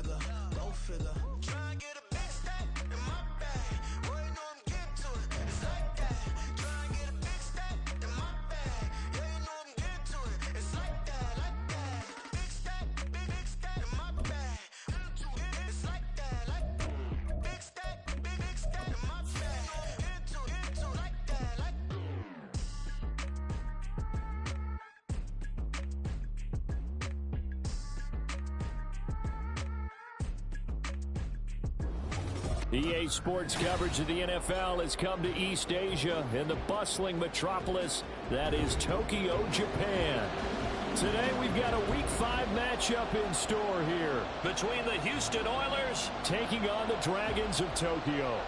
figure, go figure. Try and get a big stack in my bag. Boy, you know I'm getting to it. It's like that. Try and get a big stack in my bag. Yeah, you know I'm getting to it. It's like that, like that. Big stack in my bag. It's like that, like that. Big stack in my bag. Get to it, like that, like that. EA Sports coverage of the NFL has come to East Asia in the bustling metropolis that is Tokyo, Japan. Today we've got a Week 5 matchup in store here between the Houston Oilers taking on the Dragons of Tokyo.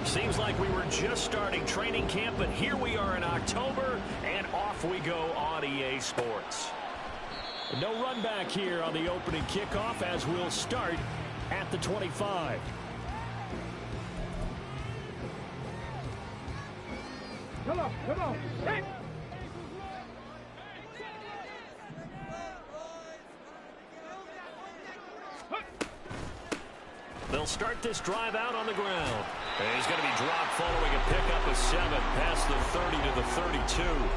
Seems like we were just starting training camp, but here we are in October, and off we go on EA Sports. No run back here on the opening kickoff as we'll start at the 25. Come on. Hey. They'll start this drive out on the ground. And he's going to be dropped following a pickup of 7 past the 30 to the 32.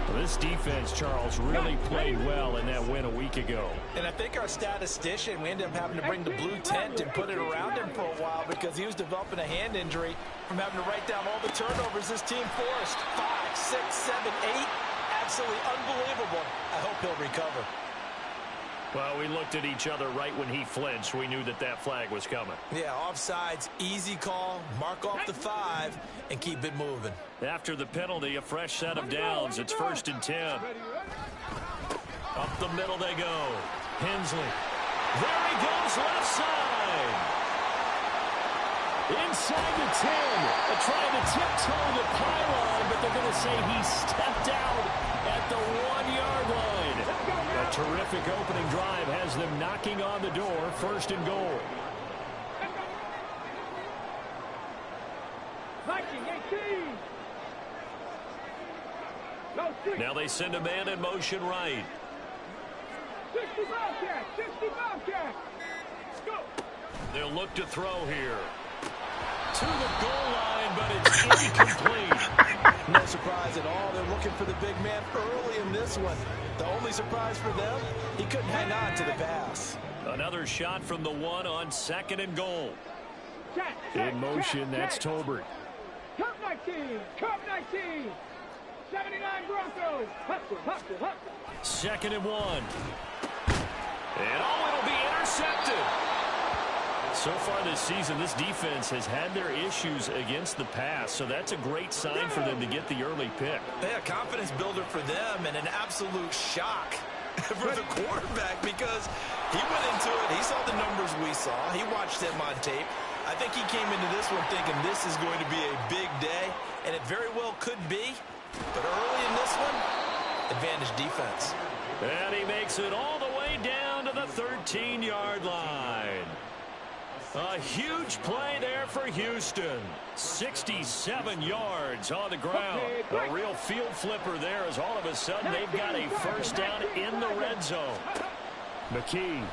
Well, this defense, Charles, really played well in that win a week ago. And I think our statistician, we ended up having to bring the blue tent and put it around him for a while because he was developing a hand injury from having to write down all the turnovers this team forced. 5, 6, 7, 8. Absolutely unbelievable. I hope he'll recover. Well, we looked at each other right when he flinched. We knew that that flag was coming. Yeah, offsides, easy call, mark off the 5, and keep it moving. After the penalty, a fresh set of downs. It's 1st and 10. Up the middle they go. Hensley. There he goes, left side. Inside the 10. Trying to tiptoe the pylon, but they're going to say he stepped out at the 1-yard line. A terrific opening drive has them knocking on the door. 1st and goal. Now they send a man in motion right. 60 Bobcat. Go. They'll look to throw here. To the goal line, but it's incomplete. No surprise at all. They're looking for the big man early in this one. The only surprise for them, he couldn't hang on to the pass. Another shot from the 1 on 2nd and goal. In motion, that's Tolbert. Cup 19. 79 Broncos. Hustle. 2nd and 1. And it'll be intercepted. So far this season, this defense has had their issues against the pass, so that's a great sign for them to get the early pick. Yeah, confidence builder for them and an absolute shock for the quarterback because he went into it. He saw the numbers we saw. He watched them on tape. I think he came into this one thinking this is going to be a big day, and it very well could be. But early in this one, advantage defense. And he makes it all the way down to the 13-yard line. A huge play there for Houston. 67 yards on the ground. A real field flipper there as all of a sudden they've got a first down in the red zone. McKee.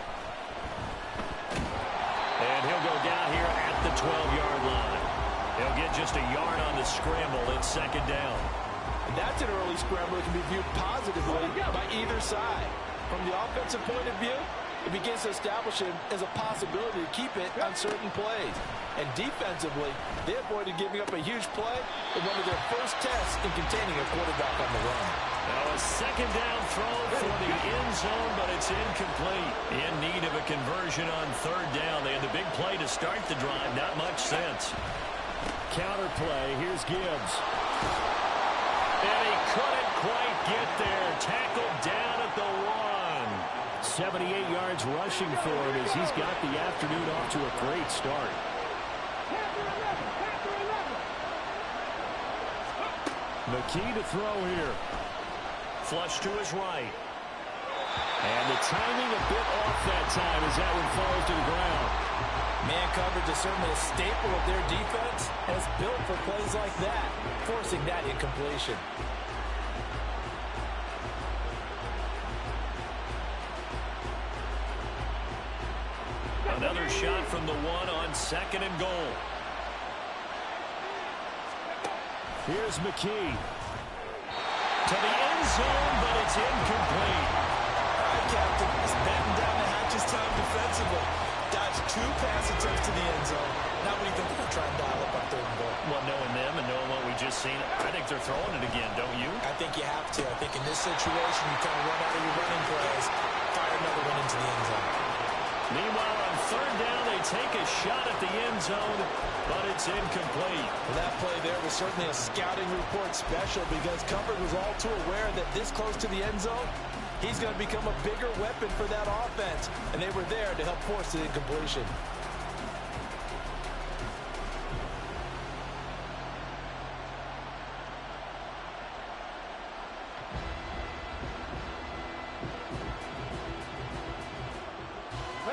And he'll go down here at the 12-yard line. He'll get just a yard on the scramble. It's 2nd down. And that's an early scramble that can be viewed positively by either side. From the offensive point of view, it begins to establish it as a possibility to keep it on certain plays. And defensively, they avoided giving up a huge play in one of their first tests in containing a quarterback on the run. Now a 2nd down throw for the end zone, but it's incomplete. In need of a conversion on 3rd down. They had the big play to start the drive. Not much sense. Counter play. Here's Gibbs. And he couldn't quite get there. Tackled down at the 1. 78 yards rushing for him as he's got the afternoon off to a great start. McKee to throw here. Flush to his right. And the timing a bit off that time as that one falls to the ground. Man coverage is certainly a staple of their defense, and it's built for plays like that, forcing that incompletion. Another shot from the one on 2nd and goal. Here's McKee. To the end zone, but it's incomplete. All right, Captain. It's batten down the hatches time defensively. Dodged 2 pass attempts to the end zone. Now what do you think they're going to try and dial up on 3rd and goal? Well, knowing them and knowing what we just seen, I think they're throwing it again, don't you? I think you have to. I think in this situation, you kind of run out of your running plays, fire another one into the end zone. Meanwhile, on 3rd down, they take a shot at the end zone, but it's incomplete. Well, that play there was certainly a scouting report special because Comfort was all too aware that this close to the end zone, he's going to become a bigger weapon for that offense, and they were there to help force the incompletion.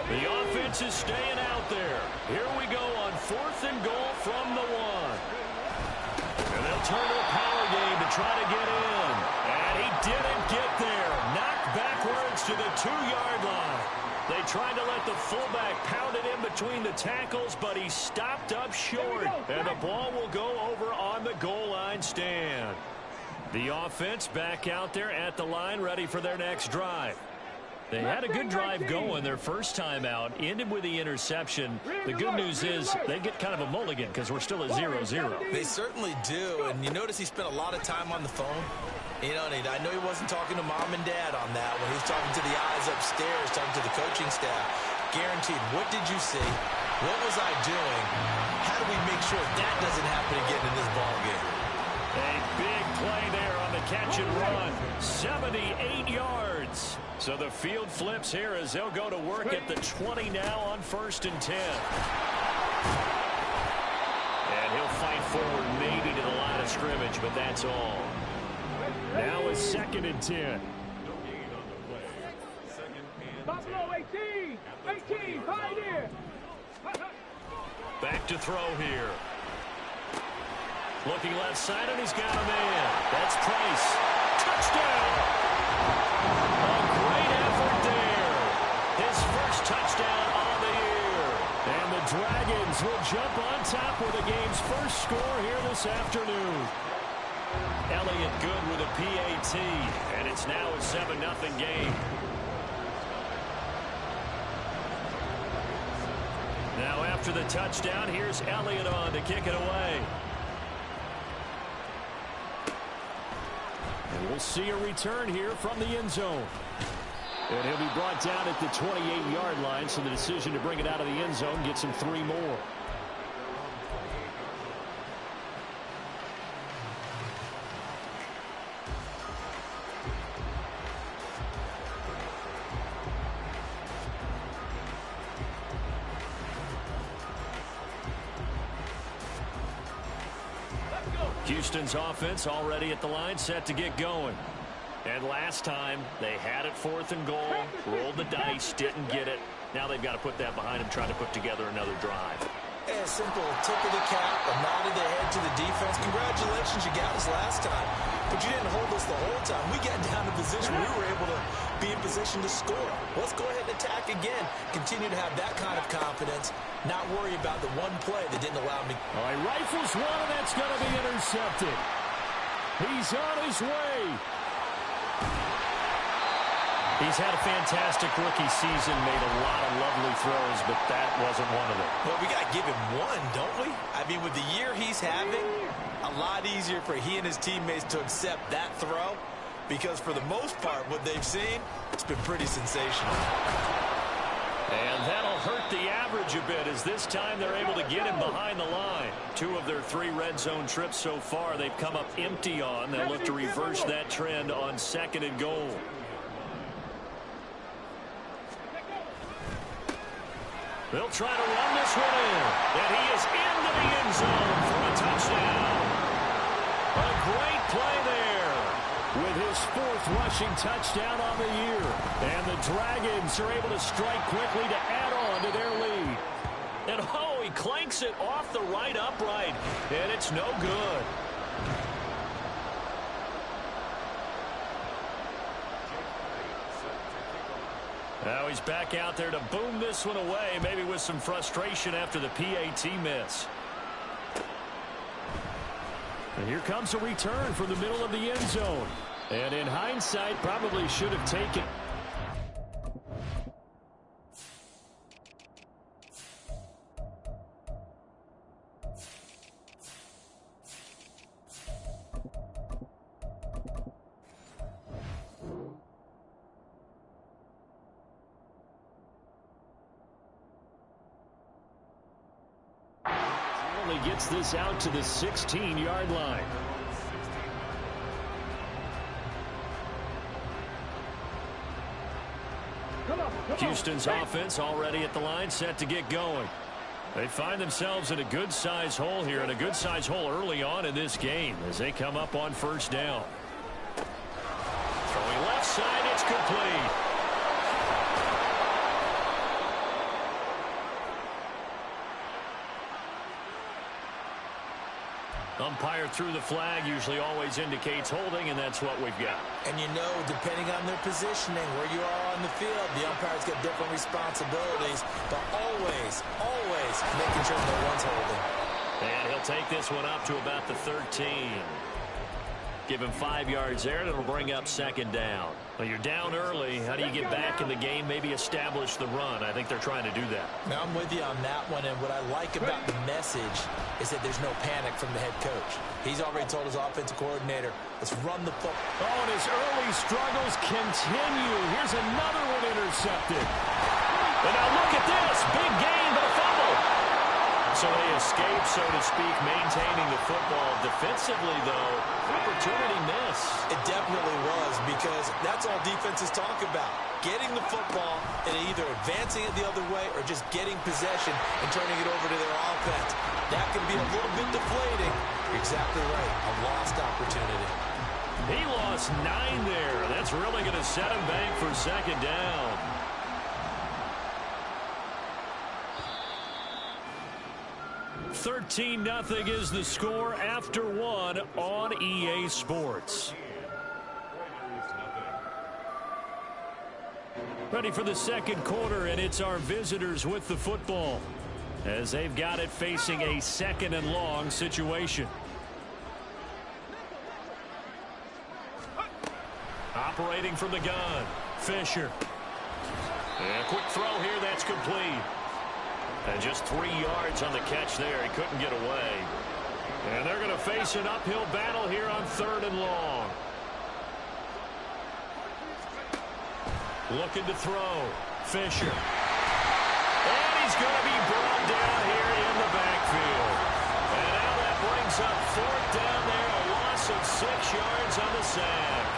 The offense is staying out there. Here we go on 4th and goal from the 1. And they'll turn to a power game to try to get in. And he didn't get there. Knocked backwards to the 2-yard line. They tried to let the fullback pound it in between the tackles, but he stopped up short. And the ball will go over on the goal line stand. The offense back out there at the line, ready for their next drive. They had a good drive going their first time out, ended with the interception. The good news is they get kind of a mulligan because we're still at 0-0. They certainly do, and you notice he spent a lot of time on the phone. You know, and I know he wasn't talking to mom and dad on that when he was talking to the eyes upstairs, talking to the coaching staff. Guaranteed, what did you see? What was I doing? How do we make sure that doesn't happen again in this ball game? A big play there on the catch and run. 78 yards. So the field flips here as they'll go to work at the 20 now on 1st and 10. And he'll fight forward maybe to the line of scrimmage, but that's all. Now it's 2nd and 10. Buffalo 18. 18. Pioneer. Back to throw here. Looking left side, and he's got a man. That's Price. Touchdown! A great effort there. His first touchdown on the year. And the Dragons will jump on top with the game's first score here this afternoon. Elliott good with a PAT, and it's now a 7-0 game. Now after the touchdown, here's Elliott on to kick it away. And we'll see a return here from the end zone. And he'll be brought down at the 28-yard line, so the decision to bring it out of the end zone gets him 3 more. Houston's offense already at the line, set to get going. And last time, they had it 4th and goal, rolled the dice, didn't get it. Now they've got to put that behind them, trying to put together another drive. A simple tip of the cap, a nod of the head to the defense. Congratulations, you got us last time. But you didn't hold us the whole time. We got down to position. We were able to be in position to score. Let's go ahead and attack again. Continue to have that kind of confidence. Not worry about the one play that didn't allow me. All right, rifles one, and that's going to be intercepted. He's on his way. He's had a fantastic rookie season, made a lot of lovely throws, but that wasn't one of them. Well, we got to give him one, don't we? I mean, with the year he's having, a lot easier for he and his teammates to accept that throw because for the most part, what they've seen, it's been pretty sensational. And that'll hurt the average a bit as this time they're able to get him behind the line. 2 of their 3 red zone trips so far they've come up empty on. They'll look to reverse that trend on 2nd and goal. They'll try to run this one in. And he is into the end zone for a touchdown. A great play there with his 4th rushing touchdown on the year. And the Dragons are able to strike quickly to add on to their lead. And oh, he clanks it off the right upright. And it's no good. Now he's back out there to boom this one away, maybe with some frustration after the PAT miss. And here comes a return from the middle of the end zone. And in hindsight, probably should have taken. Gets this out to the 16-yard line. Houston's offense already at the line, set to get going. They find themselves in a good-sized hole here, and a good-sized hole early on in this game as they come up on first down. Throwing left side, it's complete. Umpire threw the flag, usually always indicates holding, and that's what we've got. And you know, depending on their positioning, where you are on the field, the umpire's got different responsibilities, but always, always making sure no one's holding. And he'll take this one up to about the 13. Give him 5 yards there, and it'll bring up second down. Well, you're down early. How do you get back in the game, maybe establish the run? I think they're trying to do that. Now, I'm with you on that one, and what I like about the message is that there's no panic from the head coach. He's already told his offensive coordinator, let's run the football. Oh, and his early struggles continue. Here's another one intercepted. And now look at this. Big gain, but a fumble. So they escape, so to speak, maintaining the football. Defensively, though, opportunity miss. It definitely was, because that's all defenses talk about. Getting the football and either advancing it the other way or just getting possession and turning it over to their offense. That can be a little bit deflating. You're exactly right. A lost opportunity. He lost 9 there. That's really going to set him back for second down. $13-0 is the score after 1 on EA Sports. Ready for the second quarter, and it's our visitors with the football as they've got it facing a second and long situation. Operating from the gun, Fisher. And a quick throw here, that's complete. And just 3 yards on the catch there. He couldn't get away. And they're going to face an uphill battle here on third and long. Looking to throw. Fisher. And he's going to be brought down here in the backfield. And now that brings up fourth down there. A loss of 6 yards on the sack.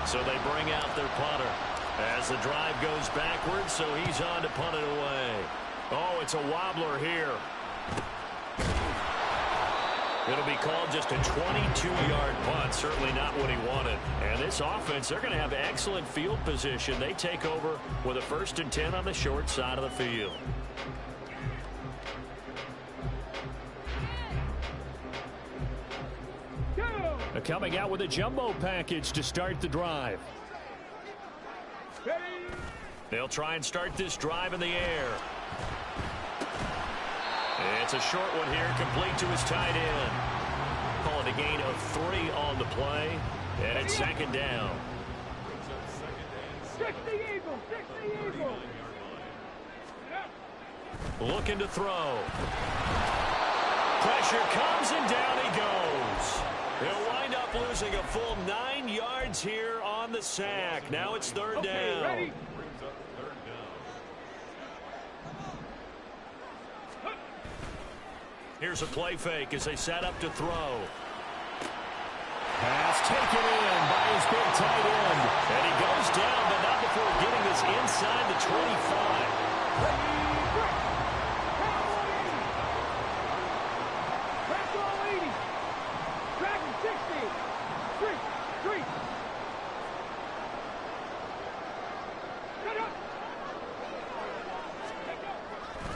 So they bring out their punter as the drive goes backwards, so he's on to punt it away. Oh, it's a wobbler here. It'll be called just a 22-yard punt, certainly not what he wanted. And this offense, they're going to have excellent field position. They take over with a 1st and 10 on the short side of the field. Coming out with a jumbo package to start the drive. They'll try and start this drive in the air. It's a short one here, complete to his tight end. Call it a gain of 3 on the play, and it's second down. 60 Eagles, 60 Eagles. Looking to throw. Pressure comes, and down he goes. He'll wind up losing a full 9 yards here on the sack. Now it's third down. Ready? Here's a play fake as they set up to throw. Pass taken in by his big tight end. And he goes down, but not before getting this inside the 25.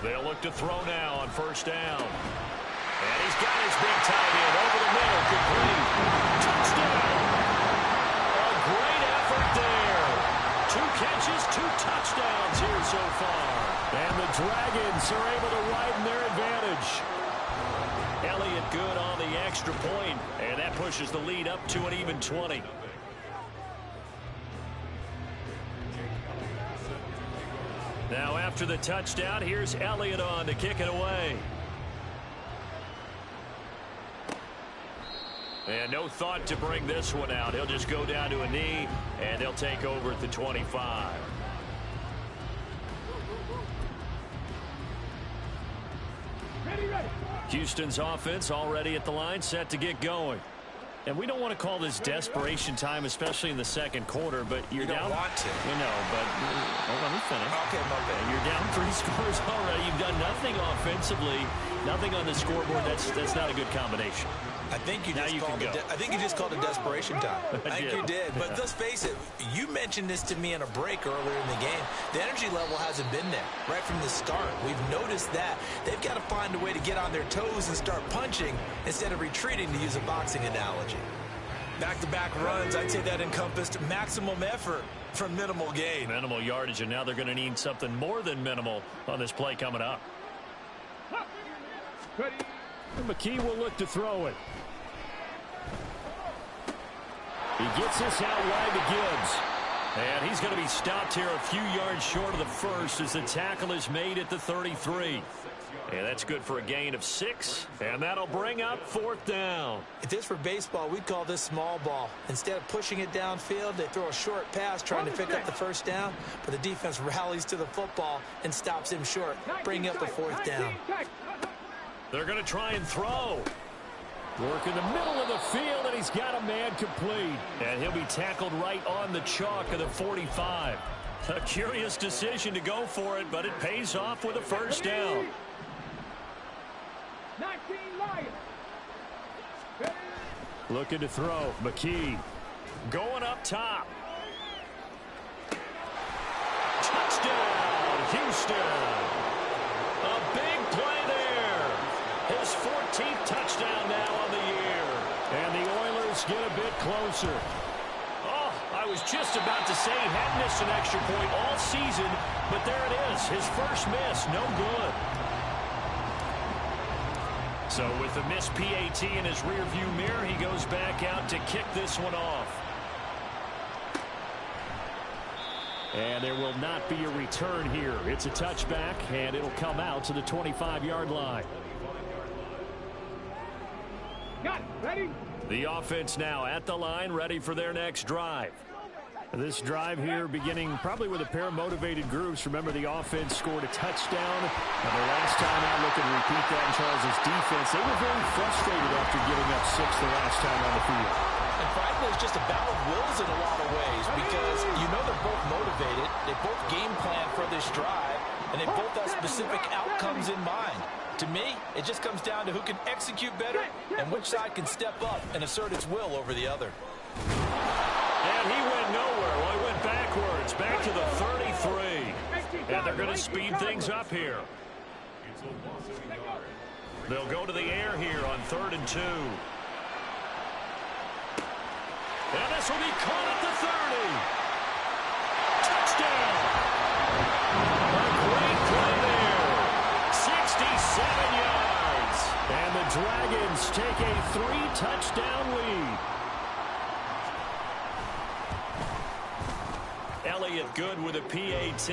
They'll look to throw now on first down. And he's got his big tight end over the middle, complete. Touchdown! so far. And the Dragons are able to widen their advantage. Elliott good on the extra point, and that pushes the lead up to an even 20. Now after the touchdown, here's Elliott on to kick it away. And no thought to bring this one out. He'll just go down to a knee, and they'll take over at the 25. Houston's offense already at the line, set to get going. And we don't want to call this desperation time, especially in the second quarter, but you're down. You don't want to. You know, but let me finish. Okay, my bad. You're down 3 scores already. You've done nothing offensively, nothing on the scoreboard. That's not a good combination. I think you just called it desperation time. I think you did. But let's face it, you mentioned this to me in a break earlier in the game. The energy level hasn't been there right from the start. We've noticed that. They've got to find a way to get on their toes and start punching instead of retreating, to use a boxing analogy. Back-to-back runs, I'd say that encompassed maximum effort for minimal gain. Minimal yardage, and now they're going to need something more than minimal on this play coming up. And McKee will look to throw it. He gets this out wide to Gibbs. And he's going to be stopped here a few yards short of the first as the tackle is made at the 33. And that's good for a gain of 6. And that'll bring up 4th down. If this were baseball, we'd call this small ball. Instead of pushing it downfield, they throw a short pass trying to pick up the first down. But the defense rallies to the football and stops him short, bringing up the 4th down. They're going to try and throw. Work in the middle of the field, and he's got a man complete. And he'll be tackled right on the chalk of the 45. A curious decision to go for it, but it pays off with a first down. 19 Lions. Looking to throw. McKee going up top. Touchdown, Houston. A big play there. His 14th touchdown now on the year. And the Oilers get a bit closer. Oh, I was just about to say he hadn't missed an extra point all season, but there it is. His first miss, no good. So with the missed PAT in his rearview mirror, he goes back out to kick this one off. And there will not be a return here. It's a touchback, and it'll come out to the 25-yard line. Got it. Ready? The offense now at the line, ready for their next drive. This drive here beginning probably with a pair of motivated groups. Remember, the offense scored a touchdown. And the last time out, looking to repeat that in Charles' defense. They were very frustrated after giving up 6 the last time on the field. And frankly, it's just a battle of wills in a lot of ways because you know they're both motivated. They both game plan for this drive, and they both have specific outcomes in mind. To me, it just comes down to who can execute better and which side can step up and assert its will over the other. And he went nowhere. Well, he went backwards, back to the 33. And they're going to speed things up here. They'll go to the air here on 3rd and 2. And this will be caught at the 30. Touchdown. A great play there. 67 yards. And the Dragons take a 3-touchdown lead. Elliott good with a PAT.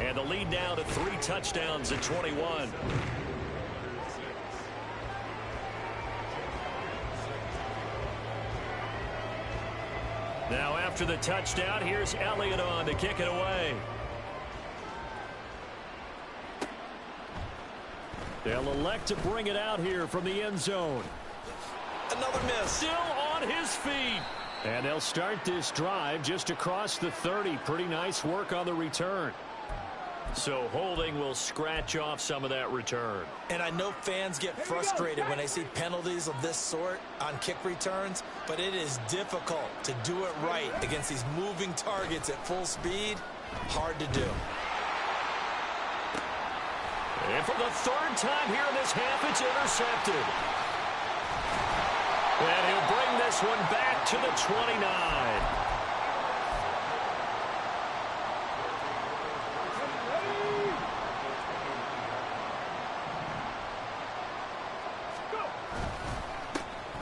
And the lead now to 3 touchdowns at 21. Now after the touchdown, here's Elliott on to kick it away. They'll elect to bring it out here from the end zone. Another miss. Still on his feet. And they'll start this drive just across the 30. Pretty nice work on the return. So holding will scratch off some of that return. And I know fans get frustrated when they see penalties of this sort on kick returns, but it is difficult to do it right against these moving targets at full speed. Hard to do. And for the 3rd time here in this half, it's intercepted. And he'll bring this one back to the 29.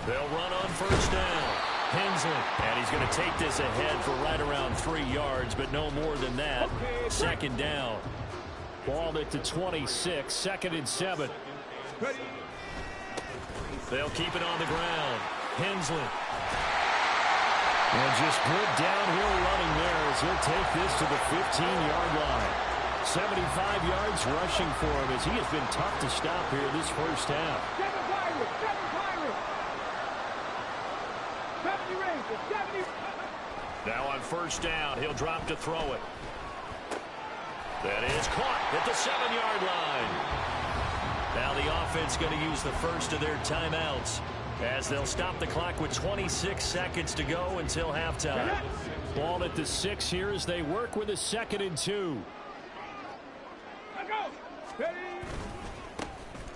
They'll run on first down. Hensley, and he's going to take this ahead for right around 3 yards, but no more than that. Second down. Ball at the 26, 2nd and 7. They'll keep it on the ground. Hensley. And just good downhill running there as he'll take this to the 15-yard line. 75 yards rushing for him as he has been tough to stop here this first half. 70. Now on first down, he'll drop to throw it. That is caught at the 7-yard line. Now the offense going to use the first of their timeouts as they'll stop the clock with 26 seconds to go until halftime. Ball at the 6 here as they work with a 2nd and 2.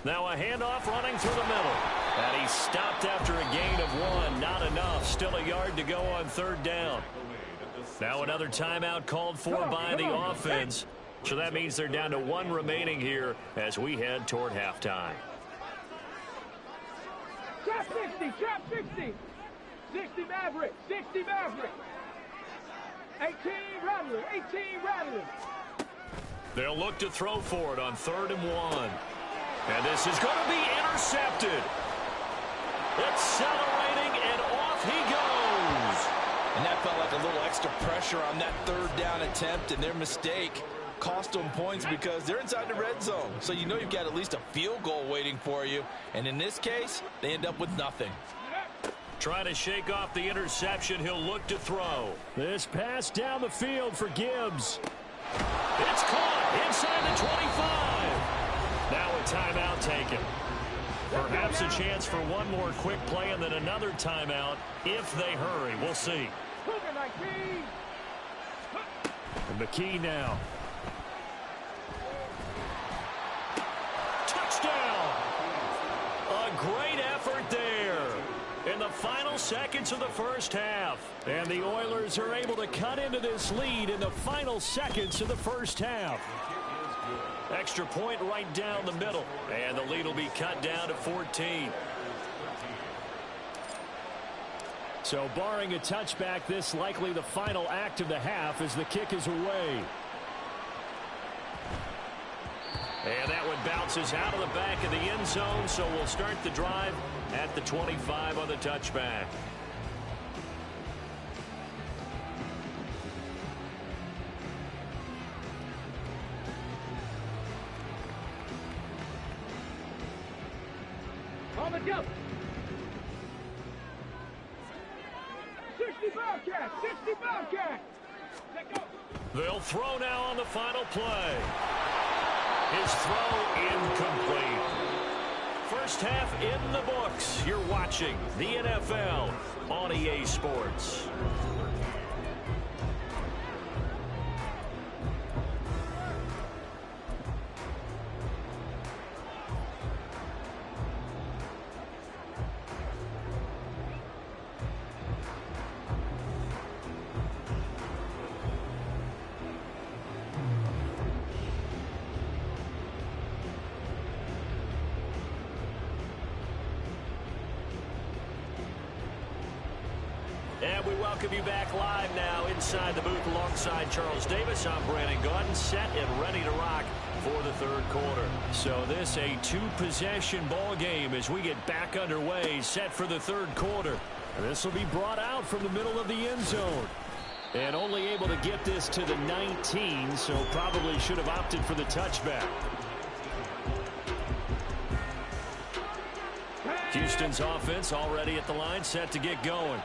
Now a handoff running through the middle. And he's stopped after a gain of 1. Not enough. Still a yard to go on third down. Now another timeout called for by the offense. So that means they're down to 1 remaining here as we head toward halftime. Trap 60, trap 60. 60 Maverick, 60 Maverick. 18 Rattler, 18 Rattler. They'll look to throw for it on 3rd and 1. And this is going to be intercepted. Accelerating, and off he goes. And that felt like a little extra pressure on that 3rd down attempt, and their mistake cost them points because they're inside the red zone. So you know you've got at least a field goal waiting for you. And in this case, they end up with nothing. Trying to shake off the interception. He'll look to throw. This pass down the field for Gibbs. It's caught inside the 25. Now a timeout taken. Perhaps a chance for one more quick play and then another timeout if they hurry. We'll see. And McKee now. Touchdown! A great effort there in the final seconds of the first half. And the Oilers are able to cut into this lead in the final seconds of the first half. Extra point right down the middle. And the lead will be cut down to 14. So barring a touchback, this likely the final act of the half as the kick is away. And that one bounces out of the back of the end zone, so we'll start the drive at the 25 on the touchback. On the jump. 60 Bobcat, 60 Bobcat. Let go. They'll throw now on the final play. His throw incomplete. First half in the books. You're watching the NFL on EA Sports. And we welcome you back live now inside the booth alongside Charles Davis. I'm Brandon Gaudin, set and ready to rock for the third quarter. So this a two-possession ball game as we get back underway, set for the third quarter. And this will be brought out from the middle of the end zone. And only able to get this to the 19, so probably should have opted for the touchback. Houston's offense already at the line, set to get going.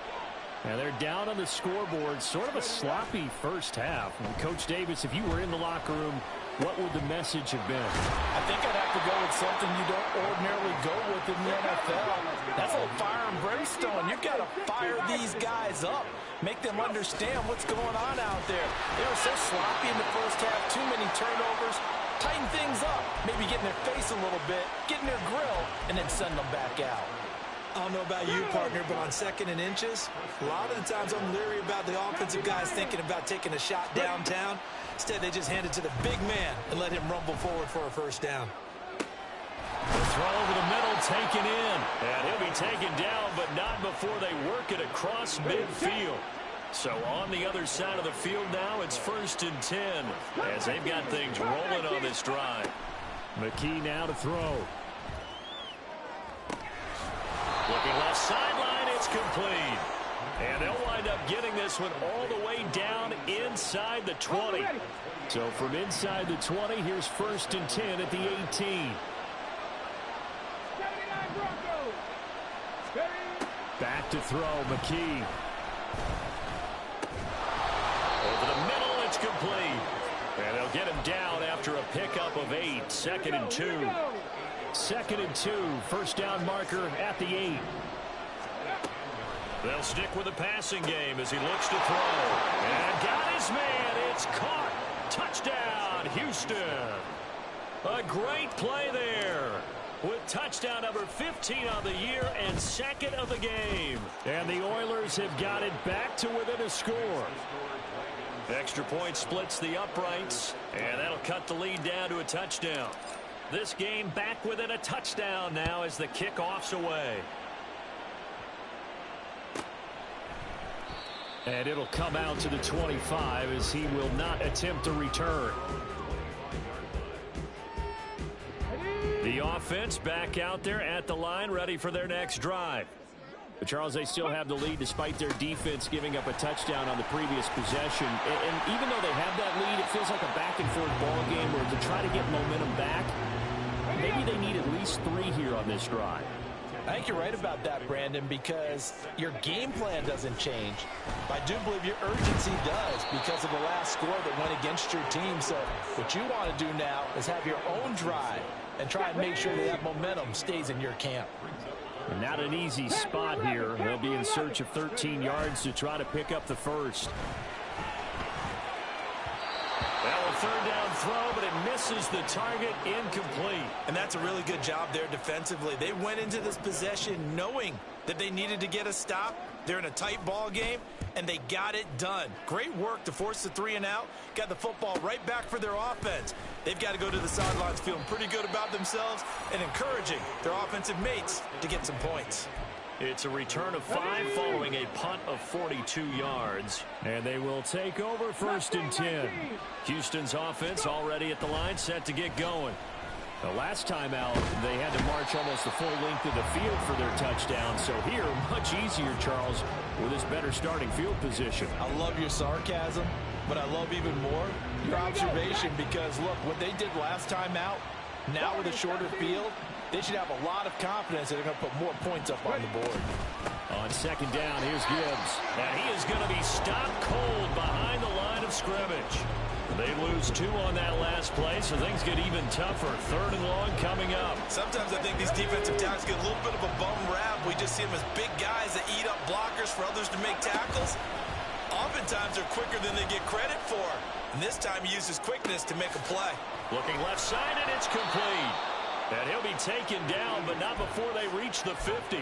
And they're down on the scoreboard. Sort of a sloppy first half. And Coach Davis, if you were in the locker room, what would the message have been? I think I'd have to go with something you don't ordinarily go with in the NFL. That's a little fire and brimstone. You've got to fire these guys up. Make them understand what's going on out there. They were so sloppy in the first half. Too many turnovers. Tighten things up. Maybe get in their face a little bit. Get in their grill. And then send them back out. I don't know about you, partner, but on 2nd and inches, a lot of the times I'm leery about the offensive guys thinking about taking a shot downtown. Instead, they just hand it to the big man and let him rumble forward for a first down. The throw over the middle taken in. And he'll be taken down, but not before they work it across midfield. So on the other side of the field now, it's 1st and 10 as they've got things rolling on this drive. McKee now to throw. Looking left sideline, it's complete. And they'll wind up getting this one all the way down inside the 20. So from inside the 20, here's 1st and 10 at the 18. 79 Broncos. Back to throw, McKee. Over the middle, it's complete. And they'll get him down after a pickup of 8. 2nd and 2. 2nd and 2. First down marker at the 8. They'll stick with the passing game as he looks to throw. And got his man. It's caught. Touchdown, Houston. A great play there with touchdown number 15 on the year and 2nd of the game. And the Oilers have got it back to within a score. Extra point splits the uprights, and that'll cut the lead down to a touchdown. This game back within a touchdown now as the kickoff's away. And it'll come out to the 25 as he will not attempt a return. The offense back out there at the line, ready for their next drive. But Charles, they still have the lead despite their defense giving up a touchdown on the previous possession. And even though they have that lead, it feels like a back-and-forth ball game where to try to get momentum back, maybe they need at least 3 here on this drive. I think you're right about that, Brandon, because your game plan doesn't change. I do believe your urgency does because of the last score that went against your team. So what you want to do now is have your own drive and try and make sure that that momentum stays in your camp. Not an easy spot here. They'll be in search of 13 yards to try to pick up the first. Well, a 3rd down throw, but it misses the target, incomplete. And that's a really good job there defensively. They went into this possession knowing that they needed to get a stop. They're in a tight ball game, and they got it done. Great work to force the 3 and out. Got the football right back for their offense. They've got to go to the sidelines feeling pretty good about themselves and encouraging their offensive mates to get some points. It's a return of 5 following a punt of 42 yards. And they will take over 1st and 10. Houston's offense already at the line, set to get going. The last time out, they had to march almost the full length of the field for their touchdown. So here, much easier, Charles, with this better starting field position. I love your sarcasm, but I love even more your observation because, look, what they did last time out, now with a shorter field, they should have a lot of confidence that they're going to put more points up on the board. On 2nd down, here's Gibbs. And he is going to be stopped cold behind the line of scrimmage. They lose 2 on that last play, so things get even tougher. 3rd and long coming up. Sometimes I think these defensive tackles get a little bit of a bum rap. We just see them as big guys that eat up blockers for others to make tackles. Oftentimes they're quicker than they get credit for. And this time he uses quickness to make a play. Looking left side, and it's complete. And he'll be taken down, but not before they reach the 50.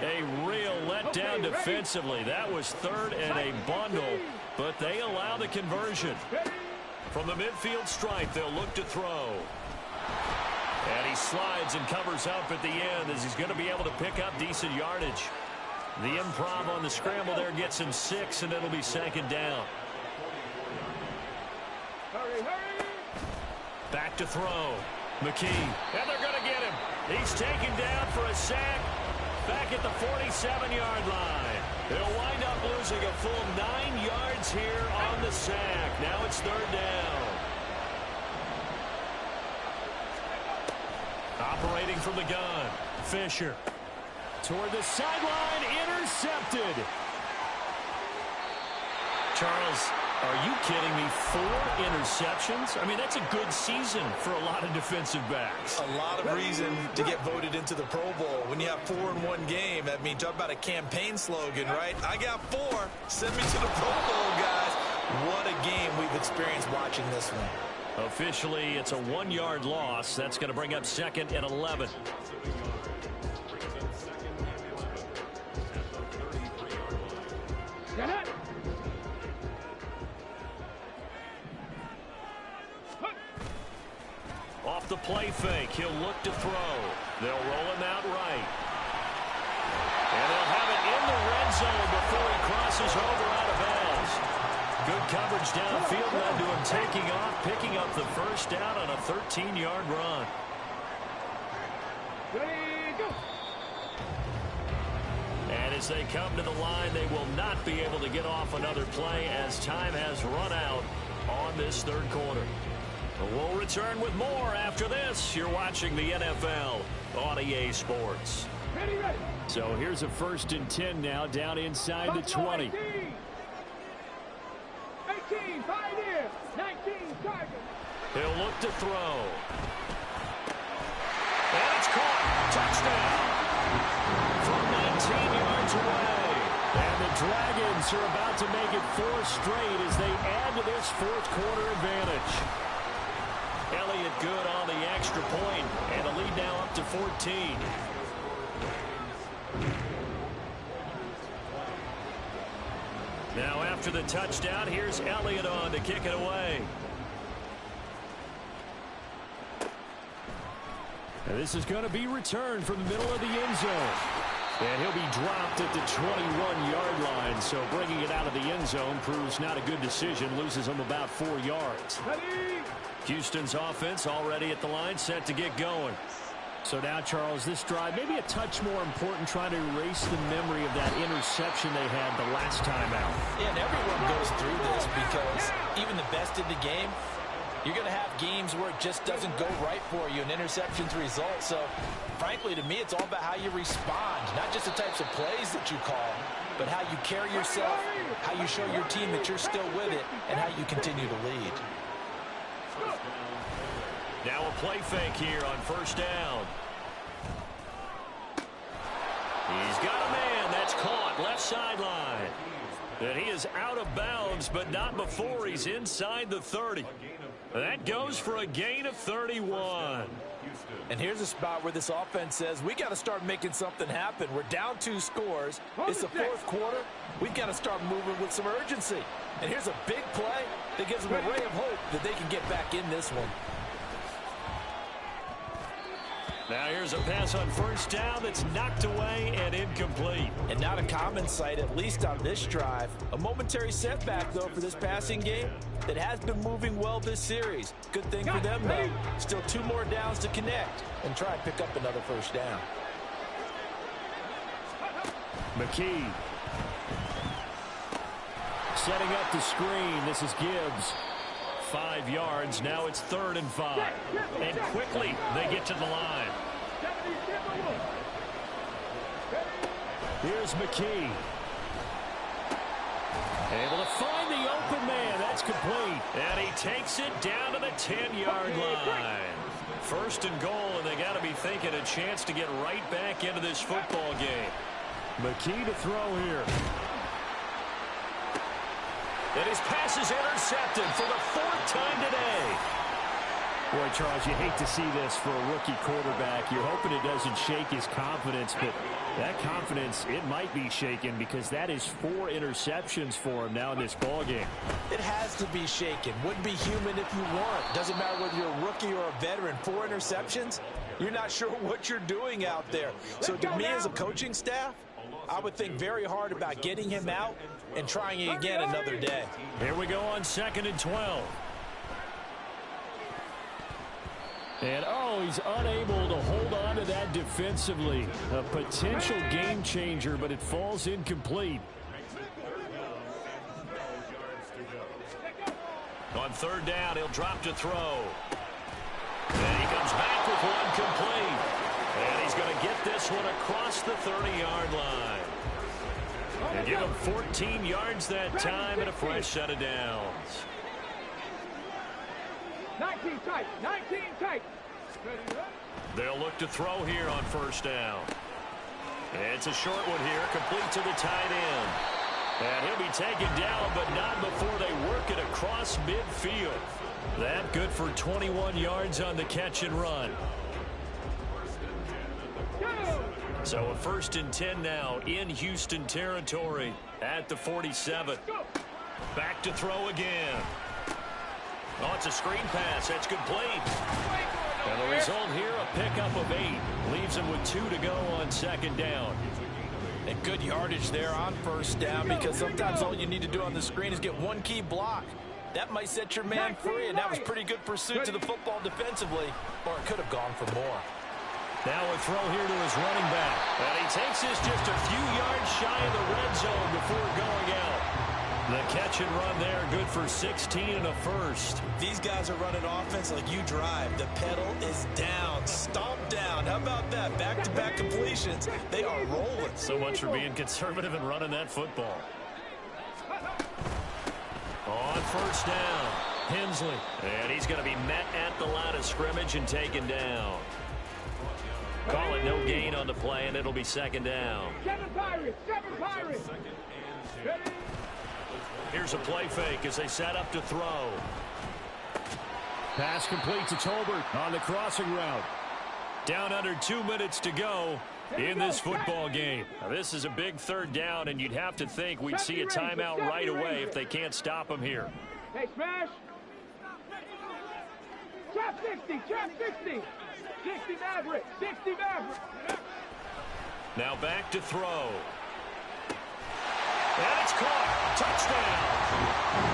A real letdown defensively. That was 3rd and a bundle, but they allow the conversion. From the midfield stripe, they'll look to throw. And he slides and covers up at the end as he's going to be able to pick up decent yardage. The improv on the scramble there gets him 6, and it'll be 2nd down. Hurry, hurry! Back to throw. McKee. And they're going to get him. He's taken down for a sack back at the 47-yard line. They'll wind up losing a full 9 yards here on the sack. Now it's 3rd down. Operating from the gun. Fisher. Toward the sideline. Intercepted. Charles, are you kidding me? 4 interceptions? I mean, that's a good season for a lot of defensive backs. A lot of reason to get voted into the Pro Bowl. When you have 4 in one game, I mean, talk about a campaign slogan, right? I got 4. Send me to the Pro Bowl, guys. What a game we've experienced watching this one. Officially, it's a 1-yard loss. That's going to bring up 2nd and 11. Off the play fake. He'll look to throw. They'll roll him out right. And they'll have it in the red zone before he crosses over out of bounds. Good coverage downfield led to him taking off, picking up the first down on a 13-yard run. Ready, go. And as they come to the line, they will not be able to get off another play as time has run out on this third quarter. We'll return with more after this. You're watching the NFL on EA Sports. Ready, ready. So here's a 1st and 10 now, down inside the 20. 18, Pioneer, 19, Tigers. He'll look to throw. And it's caught. Touchdown. From 19 yards away. And the Dragons are about to make it 4 straight as they add to this fourth quarter advantage. Elliott good on the extra point, and the lead now up to 14. Now after the touchdown, here's Elliott on to kick it away. And this is going to be returned from the middle of the end zone. And he'll be dropped at the 21-yard line, so bringing it out of the end zone proves not a good decision, loses him about 4 yards. Ready. Houston's offense already at the line, set to get going. So now, Charles, this drive maybe a touch more important, trying to erase the memory of that interception they had the last time out. Yeah, and everyone goes through this because even the best in the game, you're going to have games where it just doesn't go right for you and interceptions result. So, frankly, to me, it's all about how you respond, not just the types of plays that you call, but how you carry yourself, how you show your team that you're still with it, and how you continue to lead. Now a play fake here on 1st down. He's got a man. That's caught. Left sideline. And he is out of bounds, but not before he's inside the 30. That goes for a gain of 31. And here's a spot where this offense says, we got to start making something happen. We're down 2 scores. It's the fourth quarter. We've got to start moving with some urgency. And here's a big play that gives them a ray of hope that they can get back in this one. Now here's a pass on 1st down that's knocked away and incomplete. And not a common sight, at least on this drive. A momentary setback, though, for this passing game that has been moving well this series. Good thing for them, though. Still 2 more downs to connect and try and pick up another 1st down. McKee. Setting up the screen. This is Gibbs. 5 yards. Now it's 3rd and 5. And quickly they get to the line. Here's McKee. Able to find the open man. That's complete. And he takes it down to the 10-yard line. 1st and goal, and they got to be thinking a chance to get right back into this football game. McKee to throw here. And his pass is intercepted for the 4th time today. Boy, Charles, you hate to see this for a rookie quarterback. You're hoping it doesn't shake his confidence, but that confidence, it might be shaken because that is 4 interceptions for him now in this ballgame. It has to be shaken. Wouldn't be human if you weren't. Doesn't matter whether you're a rookie or a veteran. 4 interceptions, you're not sure what you're doing out there. So to me as a coaching staff, I would think very hard about getting him out and trying it again another day. Here we go on 2nd and 12. And, oh, he's unable to hold on to that defensively. A potential game changer, but it falls incomplete. On 3rd down, he'll drop to throw. And he comes back with one complete. And he's going to get this one across the 30-yard line. And give him 14 yards that time and a fresh set of downs. 19 tight, 19 tight. They'll look to throw here on 1st down. It's a short one here, complete to the tight end. And he'll be taken down, but not before they work it across midfield. That good for 21 yards on the catch and run. So a 1st and 10 now in Houston territory at the 47. Back to throw again. Oh, it's a screen pass. That's complete. And the result here, a pickup of 8. Leaves him with 2 to go on second down. And good yardage there on first down, because sometimes all you need to do on the screen is get one key block. That might set your man free, and that was pretty good pursuit to the football defensively, or it could have gone for more. Now a throw here to his running back. And he takes this just a few yards shy of the red zone before going out. The catch and run there, good for 16 and a first. These guys are running offense like you drive. The pedal is down, stomp down. How about that? Back-to-back completions. They are rolling. So much for being conservative and running that football. On first down, Hensley. And he's going to be met at the line of scrimmage and taken down. Call it no gain on the play, and it'll be second down. 7 Pirates, 7 Pirates. Here's a play fake as they set up to throw. Pass complete to Tolbert on the crossing route. Down under 2 minutes to go in this football game. Now, this is a big third down, and you'd have to think we'd see a timeout right away if they can't stop him here. Hey, smash. Trap 60, trap 60. 60 Maverick, 60 Maverick. Now back to throw. And it's caught. Touchdown.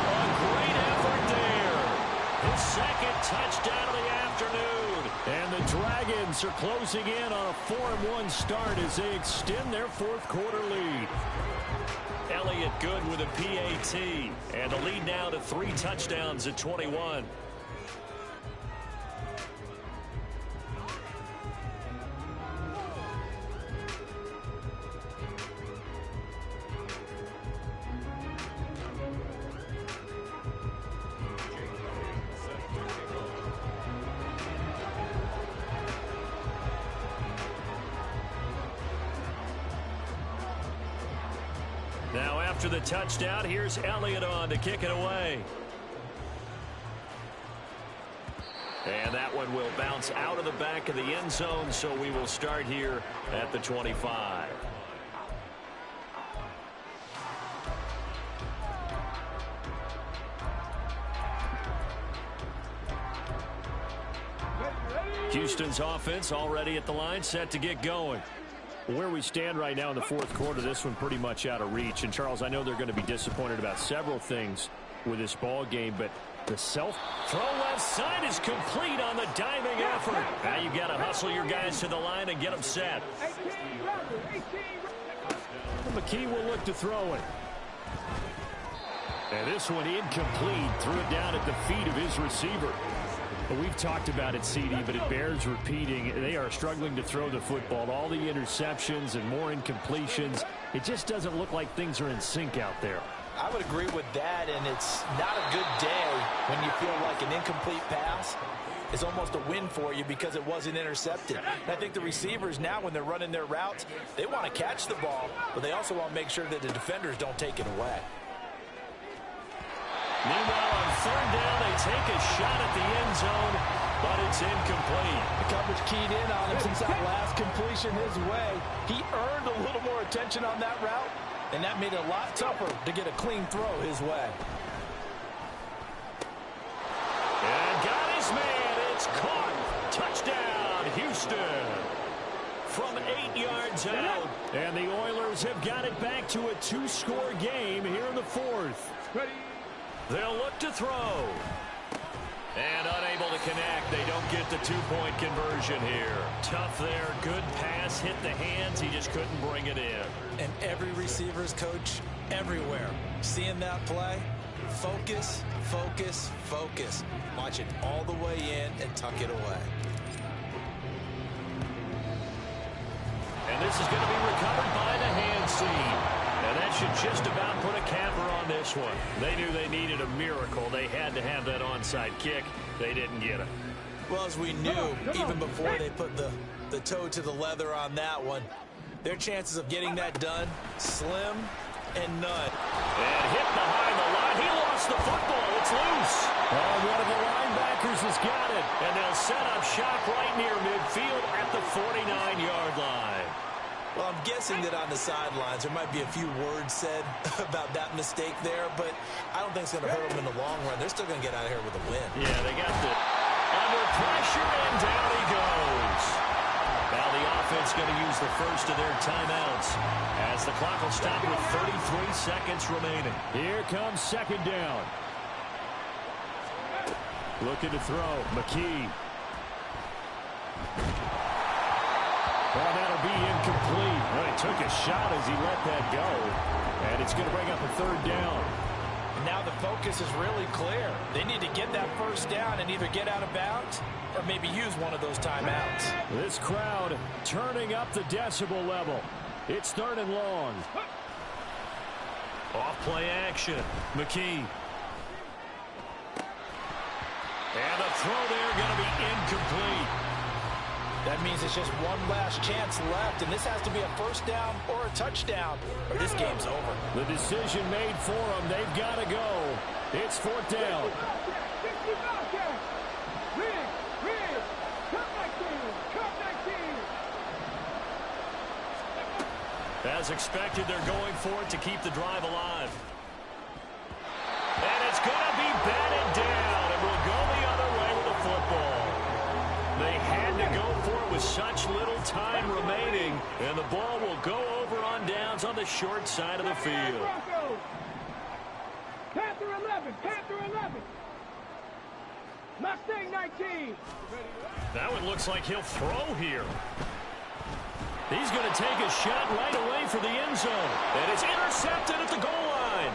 A great effort there. His second touchdown of the afternoon. And the Dragons are closing in on a 4-1 start as they extend their fourth quarter lead. Elliott good with a PAT. And the lead now to 3 touchdowns at 21. Now after the touchdown, here's Elliott on to kick it away. And that one will bounce out of the back of the end zone, so we will start here at the 25. Houston's offense already at the line, set to get going. Where we stand right now in the fourth quarter, this one pretty much out of reach. And, Charles, I know they're going to be disappointed about several things with this ball game, but the self-throw left side is complete on the diving effort. Now you've got to hustle your guys to the line and get them set. McKee will look to throw it. And this one incomplete. Threw it down at the feet of his receiver. We've talked about it, CD, but it bears repeating. They are struggling to throw the football. All the interceptions and more incompletions. It just doesn't look like things are in sync out there. I would agree with that, and it's not a good day when you feel like an incomplete pass is almost a win for you because it wasn't intercepted. And I think the receivers now, when they're running their routes, they want to catch the ball, but they also want to make sure that the defenders don't take it away. Meanwhile, on third down, they take a shot at the end zone, but it's incomplete. The coverage keyed in on him since that last completion his way. He earned a little more attention on that route, and that made it a lot tougher to get a clean throw his way. And got his man. It's caught. Touchdown, Houston. From 8 yards out. And the Oilers have got it back to a 2-score game here in the fourth. They'll look to throw. And unable to connect. They don't get the 2-point conversion here. Tough there. Good pass. Hit the hands. He just couldn't bring it in. And every receiver's coach everywhere. Seeing that play, focus, focus, focus. Watch it all the way in and tuck it away. And this is going to be recovered by the hand seam. And that should just about put a capper on this one. They knew they needed a miracle. They had to have that onside kick. They didn't get it. Well, as we knew, even before they put the toe to the leather on that one, their chances of getting that done, slim and none. And hit behind the line. He lost the football. It's loose. Oh, one of the linebackers has got it. And they'll set up shop right near midfield at the 49-yard line. Well, I'm guessing that on the sidelines there might be a few words said about that mistake there, but I don't think it's going to hurt them in the long run. They're still going to get out of here with a win. Yeah, they got the Under pressure, and down he goes. Now the offense going to use the first of their timeouts as the clock will stop with 33 seconds remaining. Here comes second down. Looking to throw. McKee. Well, that'll be incomplete. Well, he took a shot as he let that go. And it's going to bring up a third down. Now the focus is really clear. They need to get that first down and either get out of bounds or maybe use one of those timeouts. This crowd turning up the decibel level. It's third and long. Off play action. McKee. And the throw there going to be incomplete. That means it's just one last chance left, and this has to be a first down or a touchdown, or this game's over. The decision made for them. They've got to go. It's fourth down. As expected, they're going for it to keep the drive alive. And it's going to be batted down, and we'll go the other way with the football. They had to go for it with such little time remaining, and the ball will go over on downs on the short side of the field. Panther 11, Panther 11. Mustang 19. That one looks like he'll throw here. He's going to take a shot right away for the end zone, and it's intercepted at the goal line.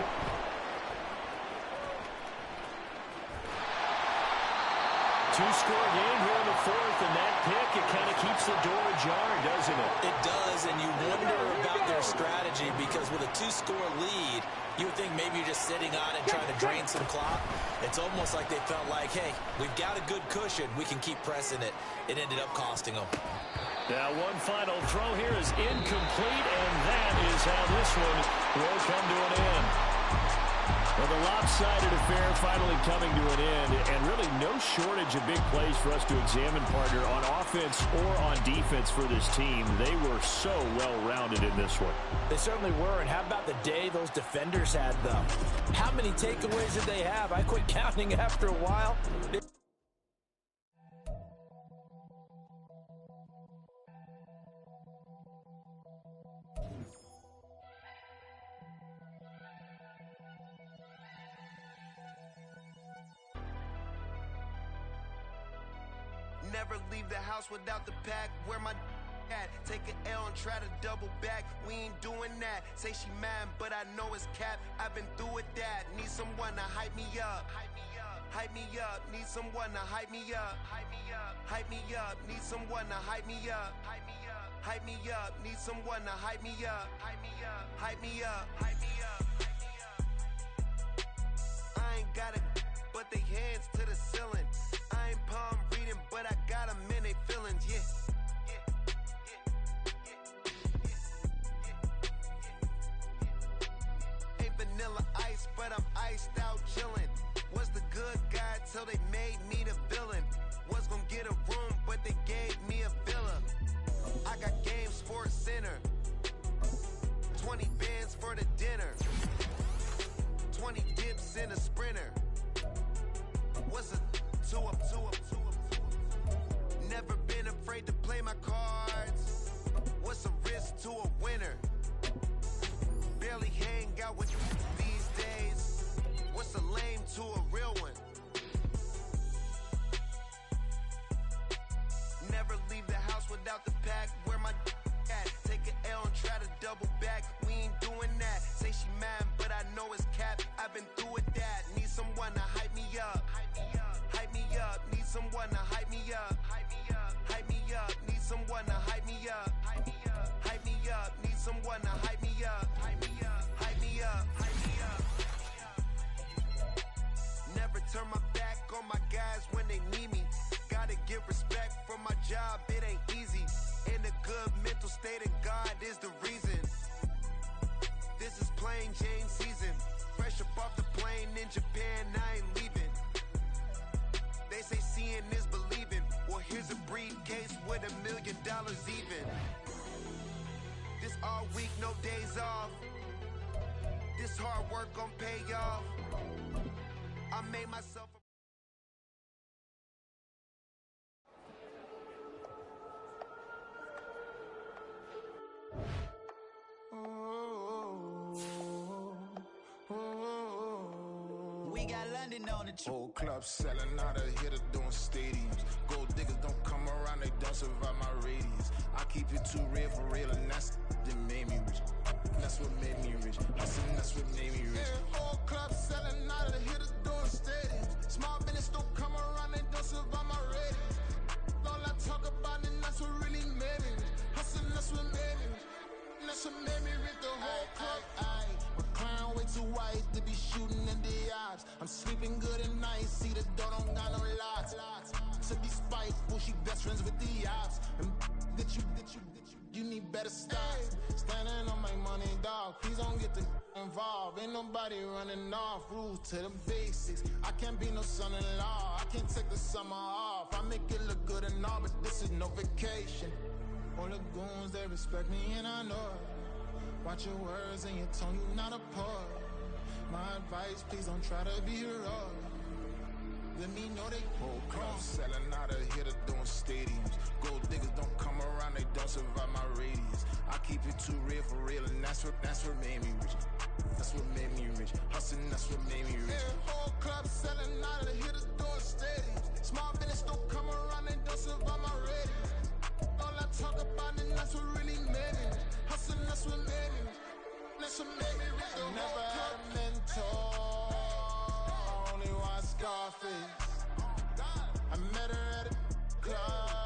Two-score game here in the fourth, and that pick, it kind of keeps the door ajar, doesn't it? It does, and you wonder about their strategy because with a two-score lead, you would think maybe you're just sitting on it trying to drain some clock. It's almost like they felt like, hey, we've got a good cushion. We can keep pressing it. It ended up costing them. Now one final throw here is incomplete, and that is how this one will come to an end. Well, the lopsided affair finally coming to an end, and really no shortage of big plays for us to examine, partner, on offense or on defense for this team. They were so well-rounded in this one. They certainly were, and how about the day those defenders had, though? How many takeaways did they have? I quit counting after a while. Never leave the house without the pack. Where my at? Take an L and try to double back. We ain't doing that. Say she mad, but I know it's cap. I've been through with that. Need someone to hype me up. Hype me up. Hype me up. Need someone to hype me up. Hype me up. Hype me up. Need someone to hype me up. Hype me up. Hype me up. Need someone to hype me up. Hype me up. Hype me up. Hype me up. Hype me up. I ain't got it, but they hands to the ceiling. I ain't palm reading, but I got them in they feelings, yeah. Ain't vanilla ice, but I'm iced out chillin'. Was the good guy till they made me the villain. Was gonna get a room, but they gave me a villa. I got game Sports Center. 20 bands for the dinner. 20 dips in a sprinter. What's a two up? Never been afraid to play my cards. What's a risk to a winner? Barely hang out with these days. What's a lame to a real one? Never leave the house without the pack. Where my at? Take an L and try to double back. We ain't doing that. Say she mad, but I know it's cap. I've been through with that. Need someone to hype me up. Hype me up. Hype me up. Need someone to hype me up. Hype me up. Hype me up. Need someone to hype me up. Hype me up. Hype me up. Need someone to hype me up. Hype me up. Hype me up. Hype me up. Never turn my back on my guys when they need me. Gotta give respect for my job, it ain't easy. In a good mental state and God is the reason. This is plain Jane season. Fresh up off the plane in Japan, I ain't leaving. They say seeing is believing. Well, here's a briefcase with $1 million even. This all week, no days off. This hard work gon' pay off. I made myself grinding on the truth. Whole club selling out of hitter doing stadiums. Gold diggers don't come around, they don't survive my radius. I keep it too real for real, and that's that made me rich. That's what made me rich. I said that's what made me rich. Yeah, whole club selling out of hitter doing stadiums. Small business don't come around, they don't survive my radius. All I talk about, and that's what really made me rich. Hustling, that's what made me rich. That's what made me rich. The whole club. My clown way too white to be shooting in the eyes. I'm sleeping good at night. See the door don't got no locks. To be spiteful, she best friends with the ops. And that you need better stop. Standing on my money, dog. Please don't get involved. Ain't nobody running off. Rules to the basics. I can't be no son-in-law. I can't take the summer off. I make it look good and all, but this is no vacation. All the goons, they respect me and I know it. Watch your words and your tone, you not a poet. My advice, please don't try to be heroic. Let me know they whole club selling out of hitter doing stadiums. Gold diggers don't come around, they don't survive my radius. I keep it too real for real, and that's what made me rich. That's what made me rich. Hustling, that's what made me rich. Yeah, whole club selling out of hitters doing stadiums. Small business don't come around, they don't survive my radius. All I talk about, and that's what really made me rich. Hustling, that's what made me rich. That's what made me rich. I never had a mentor. I only watched Scarface. I met her at a club.